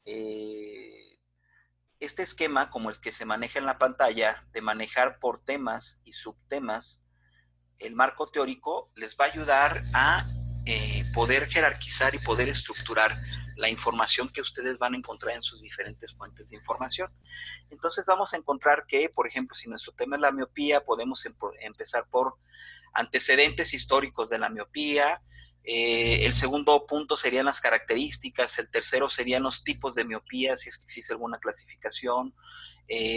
este esquema, como el que se maneja en la pantalla, de manejar por temas y subtemas, el marco teórico les va a ayudar a poder jerarquizar y poder estructurar la información que ustedes van a encontrar en sus diferentes fuentes de información. Entonces vamos a encontrar que, por ejemplo, si nuestro tema es la miopía, podemos empezar por antecedentes históricos de la miopía. El segundo punto serían las características, el tercero serían los tipos de miopía, si es que existe alguna clasificación,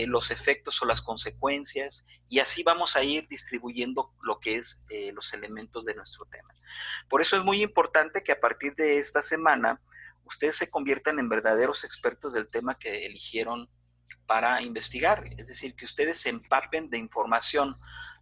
los efectos o las consecuencias, y así vamos a ir distribuyendo lo que es los elementos de nuestro tema. Por eso es muy importante que a partir de esta semana ustedes se conviertan en verdaderos expertos del tema que eligieron para investigar, es decir, que ustedes se empapen de información.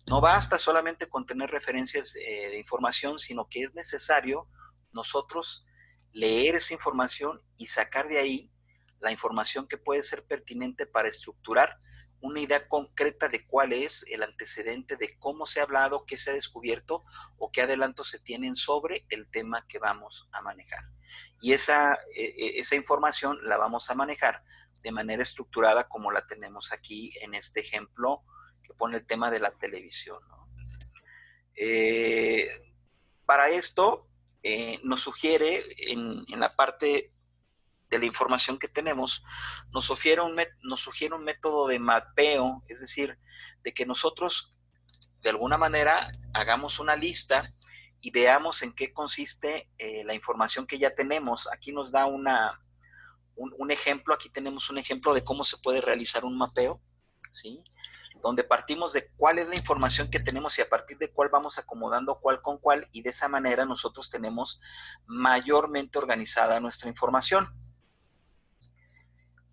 No basta solamente con tener referencias de información, sino que es necesario nosotros leer esa información y sacar de ahí la información que puede ser pertinente para estructurar una idea concreta de cuál es el antecedente, de cómo se ha hablado, qué se ha descubierto o qué adelantos se tienen sobre el tema que vamos a manejar. Y esa información la vamos a manejar de manera estructurada como la tenemos aquí en este ejemplo que pone el tema de la televisión, ¿no? Para esto nos sugiere en la parte de la información que tenemos, nos sugiere un método de mapeo, es decir, de que nosotros de alguna manera hagamos una lista y veamos en qué consiste la información que ya tenemos. Aquí nos da un ejemplo, aquí tenemos un ejemplo de cómo se puede realizar un mapeo, ¿sí? Donde partimos de cuál es la información que tenemos y a partir de cuál vamos acomodando cuál con cuál, y de esa manera nosotros tenemos mayormente organizada nuestra información.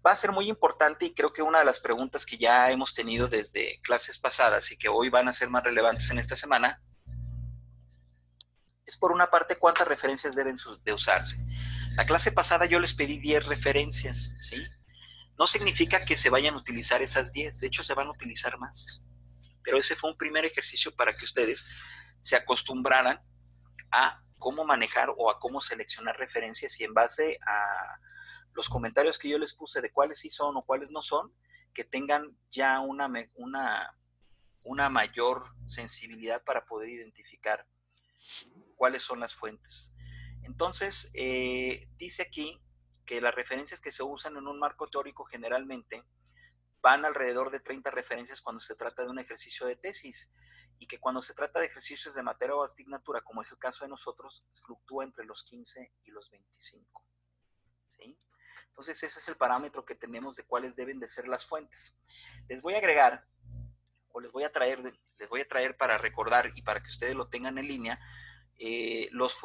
Va a ser muy importante y creo que una de las preguntas que ya hemos tenido desde clases pasadas y que hoy van a ser más relevantes en esta semana es, por una parte, cuántas referencias deben de usarse. La clase pasada yo les pedí 10 referencias, ¿sí? No significa que se vayan a utilizar esas 10, de hecho se van a utilizar más. Pero ese fue un primer ejercicio para que ustedes se acostumbraran a cómo manejar o a cómo seleccionar referencias, y en base a los comentarios que yo les puse de cuáles sí son o cuáles no son, que tengan ya una mayor sensibilidad para poder identificar cuáles son las fuentes. Entonces, dice aquí que las referencias que se usan en un marco teórico generalmente van alrededor de 30 referencias cuando se trata de un ejercicio de tesis, y que cuando se trata de ejercicios de materia o asignatura, como es el caso de nosotros, fluctúa entre los 15 y los 25. ¿Sí? Entonces ese es el parámetro que tenemos de cuáles deben de ser las fuentes. Les voy a agregar, o les voy a traer para recordar y para que ustedes lo tengan en línea, los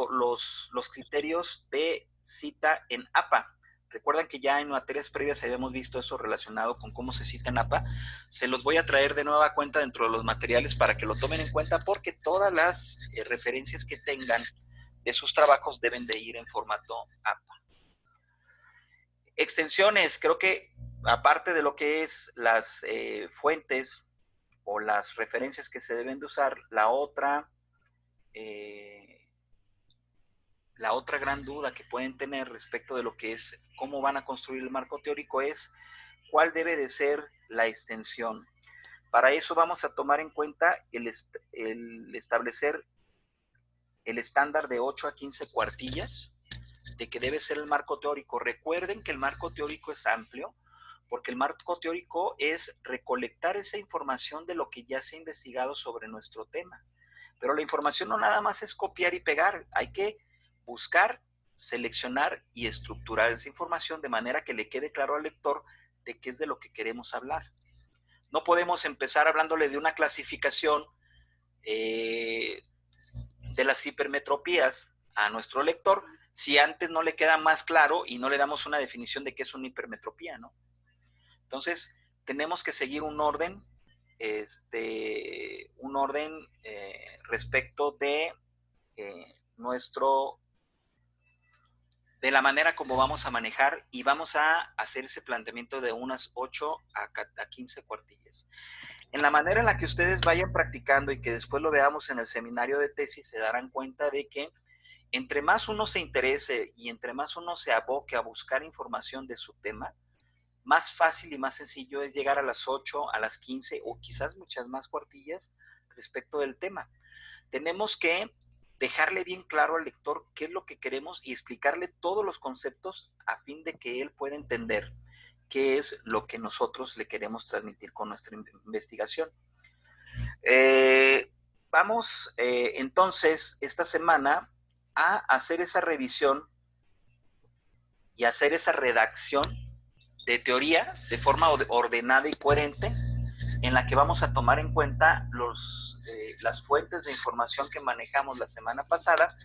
criterios de cita en APA. Recuerdan que ya en materias previas habíamos visto eso relacionado con cómo se cita en APA. Se los voy a traer de nueva cuenta dentro de los materiales para que lo tomen en cuenta, porque todas las referencias que tengan de sus trabajos deben de ir en formato APA. Extensiones, creo que aparte de lo que es las fuentes o las referencias que se deben de usar, la otra gran duda que pueden tener respecto de lo que es cómo van a construir el marco teórico es cuál debe de ser la extensión. Para eso vamos a tomar en cuenta el establecer el estándar de 8 a 15 cuartillas de que debe ser el marco teórico. Recuerden que el marco teórico es amplio, porque el marco teórico es recolectar esa información de lo que ya se ha investigado sobre nuestro tema. Pero la información no nada más es copiar y pegar, hay que buscar, seleccionar y estructurar esa información de manera que le quede claro al lector de qué es de lo que queremos hablar. No podemos empezar hablándole de una clasificación de las hipermetropías a nuestro lector si antes no le queda más claro y no le damos una definición de qué es una hipermetropía, ¿no? Entonces, tenemos que seguir un orden, respecto de de la manera como vamos a manejar, y vamos a hacer ese planteamiento de unas 8 a 15 cuartillas. En la manera en la que ustedes vayan practicando y que después lo veamos en el seminario de tesis, se darán cuenta de que entre más uno se interese y entre más uno se aboque a buscar información de su tema, más fácil y más sencillo es llegar a las 8, a las 15 o quizás muchas más cuartillas respecto del tema. Tenemos que dejarle bien claro al lector qué es lo que queremos y explicarle todos los conceptos a fin de que él pueda entender qué es lo que nosotros le queremos transmitir con nuestra investigación. Vamos entonces esta semana a hacer esa revisión y hacer esa redacción de teoría de forma ordenada y coherente, en la que vamos a tomar en cuenta las fuentes de información que manejamos la semana pasada,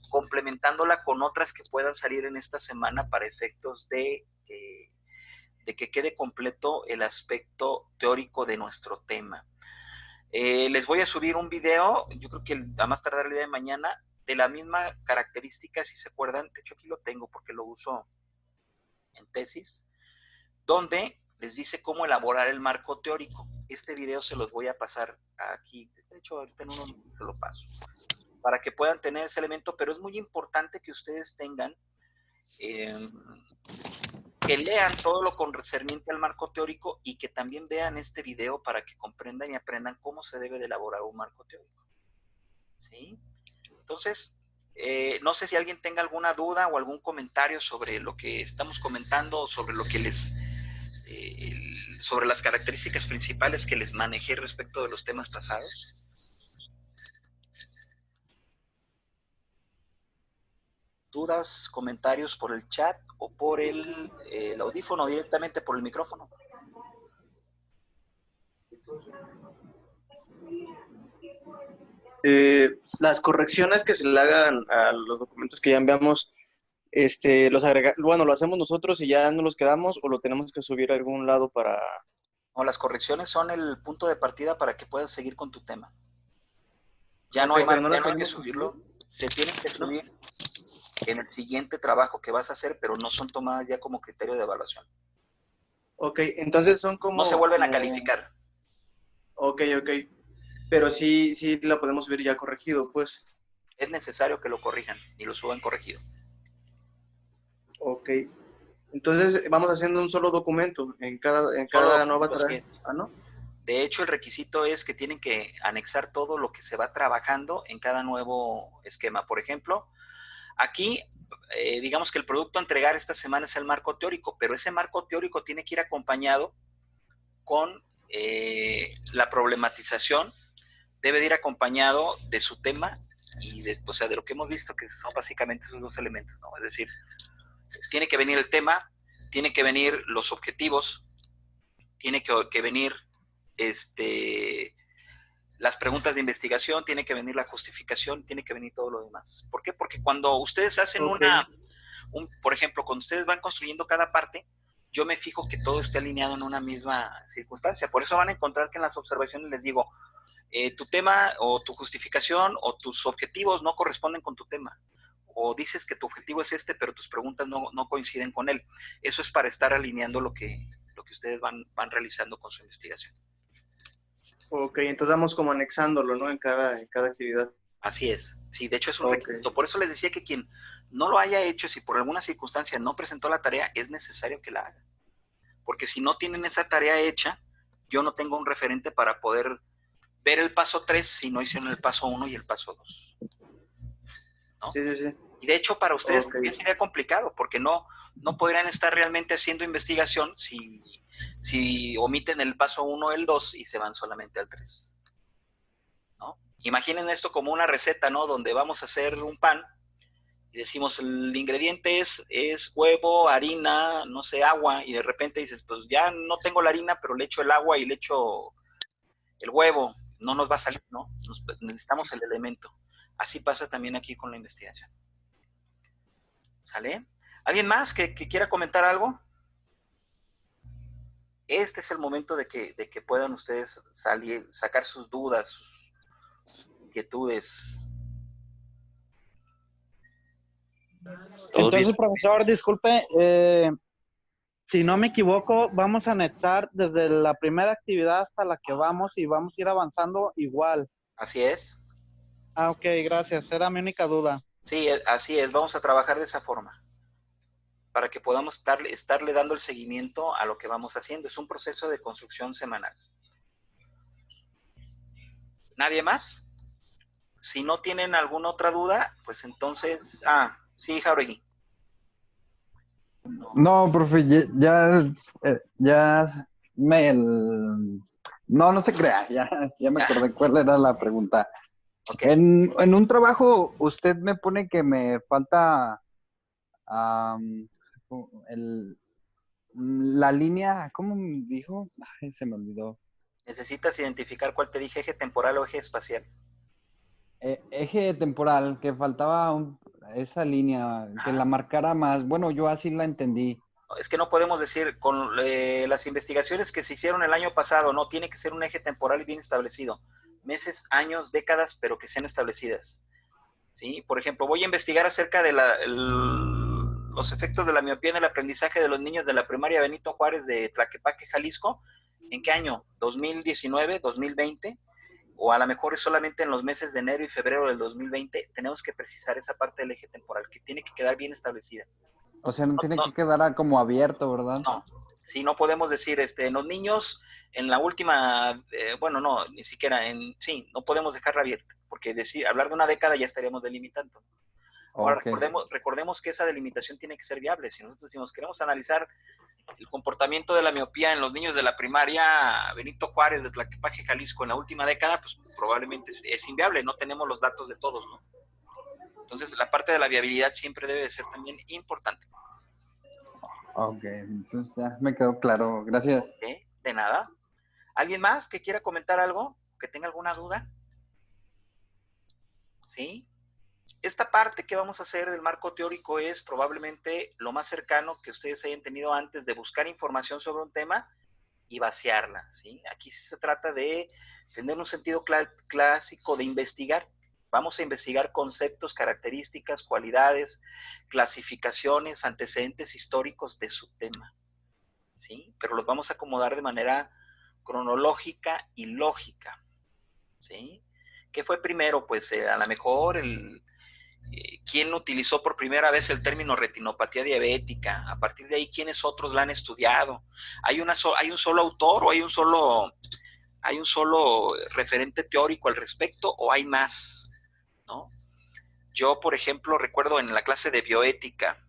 complementándola con otras que puedan salir en esta semana para efectos de que quede completo el aspecto teórico de nuestro tema. Les voy a subir un video, yo creo que a más tardar el día de mañana, de la misma característica, si se acuerdan, de hecho aquí lo tengo porque lo uso en tesis, donde les dice cómo elaborar el marco teórico. Este video se los voy a pasar aquí, de hecho ahorita en uno se lo paso, para que puedan tener ese elemento, pero es muy importante que ustedes tengan, que lean todo lo concerniente al marco teórico y que también vean este video para que comprendan y aprendan cómo se debe de elaborar un marco teórico. ¿Sí? Entonces, no sé si alguien tenga alguna duda o algún comentario sobre lo que estamos comentando o sobre lo que sobre las características principales que les manejé respecto de los temas pasados. ¿Dudas, comentarios por el chat o por el audífono, directamente por el micrófono? Las correcciones que se le hagan a los documentos que ya enviamos, ¿lo hacemos nosotros y ya no los quedamos o lo tenemos que subir a algún lado para...? No, las correcciones son el punto de partida para que puedas seguir con tu tema. Ya Okay, no hay, pero no ya las no hay que tenemos subirlo, se tienen que subir en el siguiente trabajo que vas a hacer, pero no son tomadas ya como criterio de evaluación. Ok, entonces son como... No se vuelven a calificar. Ok, pero sí la podemos subir ya corregido, pues. Es necesario que lo corrijan y lo suban corregido. Ok, entonces vamos haciendo un solo documento en cada nueva tarea. Ah, ¿no? De hecho, el requisito es que tienen que anexar todo lo que se va trabajando en cada nuevo esquema. Por ejemplo, aquí, digamos que el producto a entregar esta semana es el marco teórico, pero ese marco teórico tiene que ir acompañado con la problematización, debe de ir acompañado de su tema y de lo que hemos visto, que son básicamente esos dos elementos, ¿no? Es decir, tiene que venir el tema, tiene que venir los objetivos, tiene que venir las preguntas de investigación, tiene que venir la justificación, tiene que venir todo lo demás. ¿Por qué? Porque cuando ustedes hacen por ejemplo, cuando ustedes van construyendo cada parte, yo me fijo que todo esté alineado en una misma circunstancia. Por eso van a encontrar que en las observaciones les digo, tu tema o tu justificación o tus objetivos no corresponden con tu tema. O dices que tu objetivo es pero tus preguntas no coinciden con él. Eso es para estar alineando lo que ustedes van realizando con su investigación. Ok, entonces vamos como anexándolo, ¿no? En cada actividad. Así es. Sí, de hecho es un requisito. Por eso les decía que quien no lo haya hecho, si por alguna circunstancia no presentó la tarea, es necesario que la haga. Porque si no tienen esa tarea hecha, yo no tengo un referente para poder ver el paso 3 si no hicieron el paso 1 y el paso 2. ¿No? Sí. Y de hecho para ustedes también sería complicado, porque no podrían estar realmente haciendo investigación si omiten el paso 1 o el 2 y se van solamente al 3. ¿No? Imaginen esto como una receta, ¿no? Donde vamos a hacer un pan y decimos el ingrediente es huevo, harina, no sé, agua, y de repente dices, pues ya no tengo la harina, pero le echo el agua y le echo el huevo, no nos va a salir, ¿no? Necesitamos el elemento. Así pasa también aquí con la investigación. ¿Sale? ¿Alguien más que quiera comentar algo? Este es el momento de que puedan ustedes sacar sus dudas, sus inquietudes. Entonces, profesor, disculpe, si no me equivoco, vamos a anexar desde la primera actividad hasta la que vamos y vamos a ir avanzando igual. Así es. Ah, ok, gracias. Era mi única duda. Sí, así es, vamos a trabajar de esa forma, para que podamos estarle dando el seguimiento a lo que vamos haciendo. Es un proceso de construcción semanal. ¿Nadie más? Si no tienen alguna otra duda, pues entonces... sí, Jauregui. No, profe, ya me... No, no se crea, ya me acordé cuál era la pregunta. Okay. En un trabajo, usted me pone que me falta am, la línea, ¿cómo me dijo? Ay, se me olvidó. Necesitas identificar cuál te dije, eje temporal o eje espacial. Eje temporal, que faltaba esa línea, que la marcara más. Bueno, yo así la entendí. Es que no podemos decir, con las investigaciones que se hicieron el año pasado, no, tiene que ser un eje temporal bien establecido. Meses, años, décadas, pero que sean establecidas. ¿Sí? Por ejemplo, voy a investigar acerca de los efectos de la miopía en el aprendizaje de los niños de la primaria Benito Juárez de Tlaquepaque, Jalisco. ¿En qué año? ¿2019, 2020? O a lo mejor es solamente en los meses de enero y febrero del 2020. Tenemos que precisar esa parte del eje temporal, que tiene que quedar bien establecida. O sea, no tiene que quedar como abierto, ¿verdad? No, sí, no podemos decir, en los niños, en la última, bueno, no, ni siquiera, sí, no podemos dejarla abierta, porque hablar de una década ya estaríamos delimitando. Ahora, Okay. recordemos que esa delimitación tiene que ser viable. Si nosotros decimos, queremos analizar el comportamiento de la miopía en los niños de la primaria Benito Juárez de Tlaquepaque, Jalisco, en la última década, pues probablemente es inviable, no tenemos los datos de todos, ¿no? Entonces, la parte de la viabilidad siempre debe de ser también importante. Ok, entonces ya me quedó claro. Gracias. ¿Okay? De nada. ¿Alguien más que quiera comentar algo? ¿Que tenga alguna duda? ¿Sí? Esta parte que vamos a hacer del marco teórico es probablemente lo más cercano que ustedes hayan tenido antes de buscar información sobre un tema y vaciarla, ¿sí? Aquí sí se trata de tener un sentido clásico de investigar. Vamos a investigar conceptos, características, cualidades, clasificaciones, antecedentes históricos de su tema, ¿sí? Pero los vamos a acomodar de manera cronológica y lógica, ¿sí? ¿Qué fue primero? Pues a lo mejor ¿quién utilizó por primera vez el término retinopatía diabética? A partir de ahí, ¿quiénes otros la han estudiado? ¿Hay un solo autor o hay un solo referente teórico al respecto o hay más? ¿No? Yo, por ejemplo, recuerdo en la clase de bioética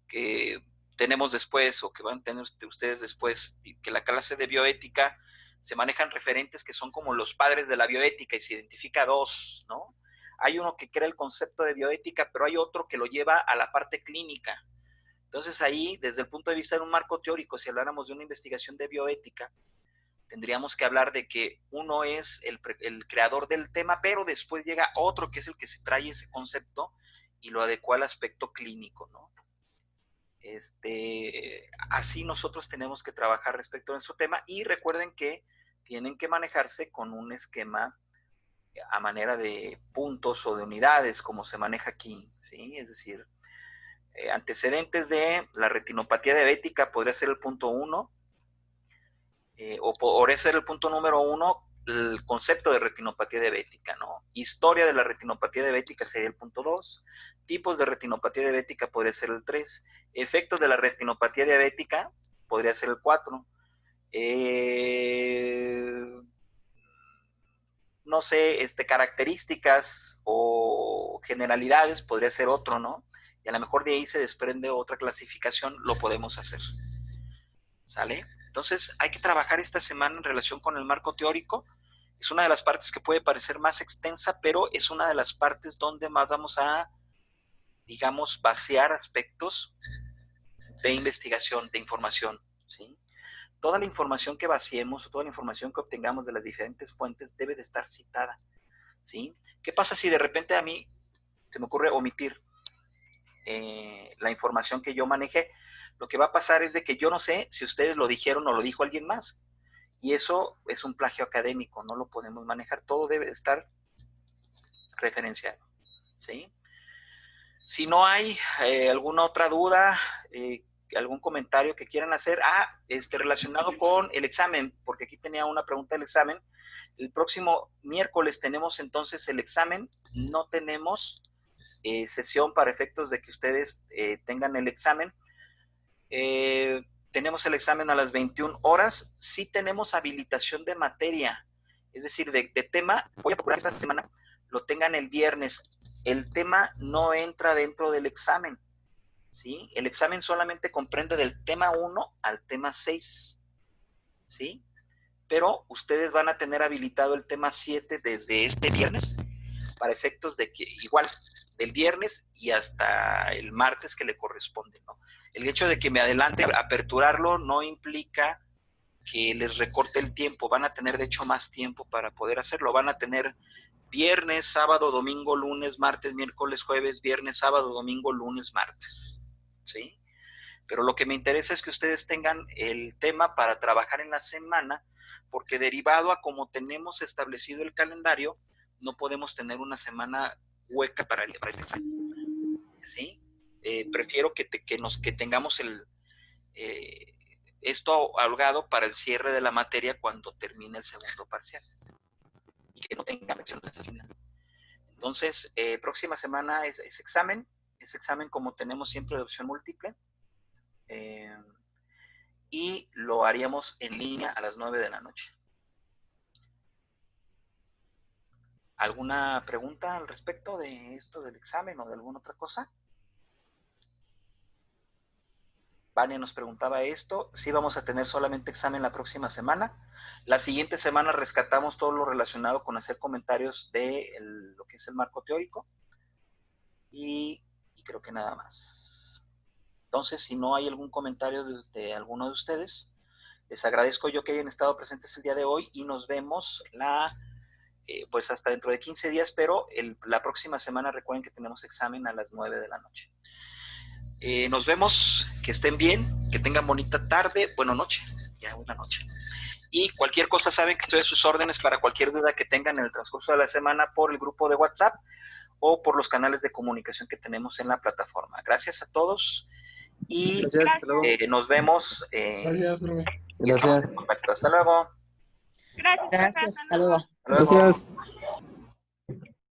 que tenemos después o que van a tener ustedes después, que la clase de bioética se manejan referentes que son como los padres de la bioética y se identifica dos, ¿no? Hay uno que crea el concepto de bioética, pero hay otro que lo lleva a la parte clínica. Entonces ahí, desde el punto de vista de un marco teórico, si habláramos de una investigación de bioética, tendríamos que hablar de que uno es el creador del tema, pero después llega otro que es el que se trae ese concepto y lo adecua al aspecto clínico, ¿no? Así nosotros tenemos que trabajar respecto a nuestro tema y recuerden que tienen que manejarse con un esquema a manera de puntos o de unidades, como se maneja aquí, ¿sí? Es decir, antecedentes de la retinopatía diabética podría ser el punto 1, o podría ser el punto número 1, el concepto de retinopatía diabética, ¿no? Historia de la retinopatía diabética sería el punto 2, tipos de retinopatía diabética podría ser el 3, efectos de la retinopatía diabética podría ser el 4, no sé, características o generalidades podría ser otro, ¿no? Y a lo mejor de ahí se desprende otra clasificación, lo podemos hacer. ¿Sale? Entonces hay que trabajar esta semana en relación con el marco teórico. Es una de las partes que puede parecer más extensa, pero es una de las partes donde más vamos a, digamos, vaciar aspectos de investigación, de información, ¿sí? Toda la información que vaciemos o toda la información que obtengamos de las diferentes fuentes debe de estar citada, ¿sí? ¿Qué pasa si de repente a mí se me ocurre omitir la información que yo manejé? Lo que va a pasar es de que yo no sé si ustedes lo dijeron o lo dijo alguien más. Y eso es un plagio académico, no lo podemos manejar. Todo debe estar referenciado, ¿sí? Si no hay alguna otra duda, algún comentario que quieran hacer, relacionado con el examen, porque aquí tenía una pregunta del examen, El próximo miércoles tenemos entonces el examen. No tenemos sesión para efectos de que ustedes tengan el examen. Tenemos el examen a las 21 horas. Sí tenemos habilitación de materia, es decir, de tema. Voy a procurar esta semana lo tengan el viernes. El tema no entra dentro del examen, ¿sí? El examen solamente comprende del tema 1 al tema 6, ¿sí? Pero ustedes van a tener habilitado el tema 7 desde este viernes, para efectos de que, igual, del viernes y hasta el martes que le corresponde, ¿no? El hecho de que me adelante a aperturarlo no implica que les recorte el tiempo. Van a tener, de hecho, más tiempo para poder hacerlo. Van a tener viernes, sábado, domingo, lunes, martes, miércoles, jueves, viernes, sábado, domingo, lunes, martes, ¿sí? Pero lo que me interesa es que ustedes tengan el tema para trabajar en la semana, porque derivado a como tenemos establecido el calendario, no podemos tener una semana hueca para este examen, ¿sí? Prefiero que tengamos esto ahogado para el cierre de la materia cuando termine el segundo parcial y que no tenga lecciones al final. Entonces, próxima semana es examen como tenemos siempre de opción múltiple, y lo haríamos en línea a las 9 de la noche. ¿Alguna pregunta al respecto de esto del examen o de alguna otra cosa? Vania nos preguntaba esto. Sí, vamos a tener solamente examen la próxima semana. La siguiente semana rescatamos todo lo relacionado con hacer comentarios de lo que es el marco teórico. Y creo que nada más. Entonces, si no hay algún comentario de alguno de ustedes, les agradezco yo que hayan estado presentes el día de hoy y nos vemos pues hasta dentro de 15 días, pero la próxima semana recuerden que tenemos examen a las 9 de la noche. Nos vemos, que estén bien, que tengan bonita tarde, noche, ya buena noche. Y cualquier cosa saben que estoy a sus órdenes para cualquier duda que tengan en el transcurso de la semana por el grupo de WhatsApp o por los canales de comunicación que tenemos en la plataforma. Gracias a todos y Gracias, hasta luego. nos vemos. Gracias, profe. Y estamos en contacto. Hasta luego. Gracias, Gracias, hasta luego. Hasta luego. Gracias.